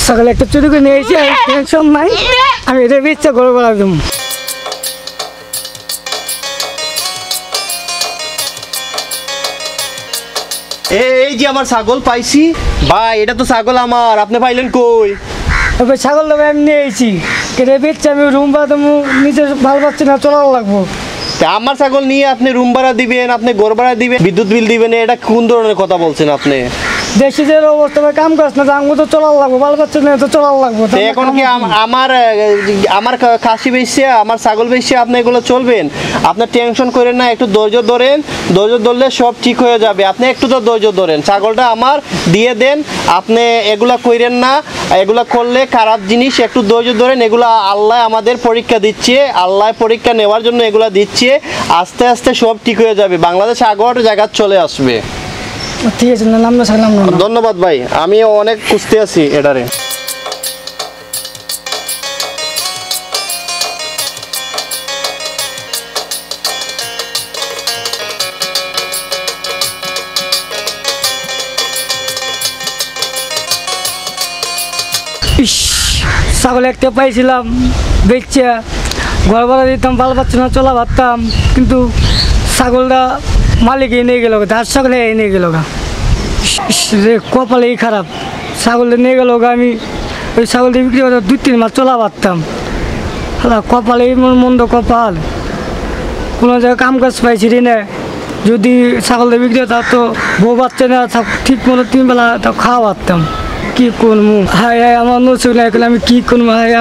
সকালে একটা চুরি করে নিয়েছি, টেনশন নাই, আমি এটা ইচ্ছা করে বেড়াতাম। এই যে আমার ছাগল পাইছি ভাই, এটা তো ছাগল আমার, আপনি পাইলেন কই? এবার ছাগল দেবে আমি নিয়েছি, এটা বেচছি, আমি রুম ভাড়া নিজের ভালো পাচ্ছি না, চলার লাগবো। আমার ছাগল নিয়ে আপনি রুম ভাড়া দিবেন, আপনি ঘর ভাড়া দিবেন, বিদ্যুৎ বিল দিবেন, এটা কোন ধরনের কথা বলছেন আপনি? দেশি যে অবস্থা কাম কাজ না, আঙু তো চলার লাগবো, ভালো পাচ্ছি না তো চলার লাগবো। এখন কি আমার খাসি বেচছে, আমার ছাগল বেচছে, আপনি এগুলো চলবেন? আপনার টেনশন করেন না, একটু ধৈর্য ধরেন, ধৈর্য ধরলে সব ঠিক হয়ে যাবে। আপনি একটু তো ধৈর্য ধরেন, ছাগলটা আমার দিয়ে দেন। আপনি এগুলা করেন না, এগুলা করলে খারাপ জিনিস। একটু ধৈর্য ধরেন, এগুলা আল্লাহ আমাদের পরীক্ষা দিচ্ছে, আল্লাহ পরীক্ষা নেওয়ার জন্য এগুলা দিচ্ছে। আস্তে আস্তে সব ঠিক হয়ে যাবে, বাংলাদেশ আগর জায়গা চলে আসবে। ঠিক আছে, নাম না সালাম। ধন্যবাদ ভাই, আমি অনেক খুঁজতে আছি এটারে। ছাগল একটা পাইছিলাম, বেচছে, ঘর ভাড়া দিতাম, ভালো পাচ্ছি না, চলা পারতাম, কিন্তু ছাগলটা মালিক নিয়ে গেল, তার ছাগলে নিয়ে গেল গা, কপালেই খারাপ। ছাগলটা নিয়ে গেল গা, আমি ওই ছাগলটা বিক্রি করে 2-3 মাস চলা পারতাম। কপালেই মন্দ কপাল, কোনো জায়গায় কাম কাজ পাইছি না। যদি ছাগলটা বিক্রি হতো তো বউ বাচ্চা না ঠিক মতো 3 বেলা তাও খাওয়া পারতাম। কি করবো, হায় হায় আমার নসিব না, আমি কি করবো, হায়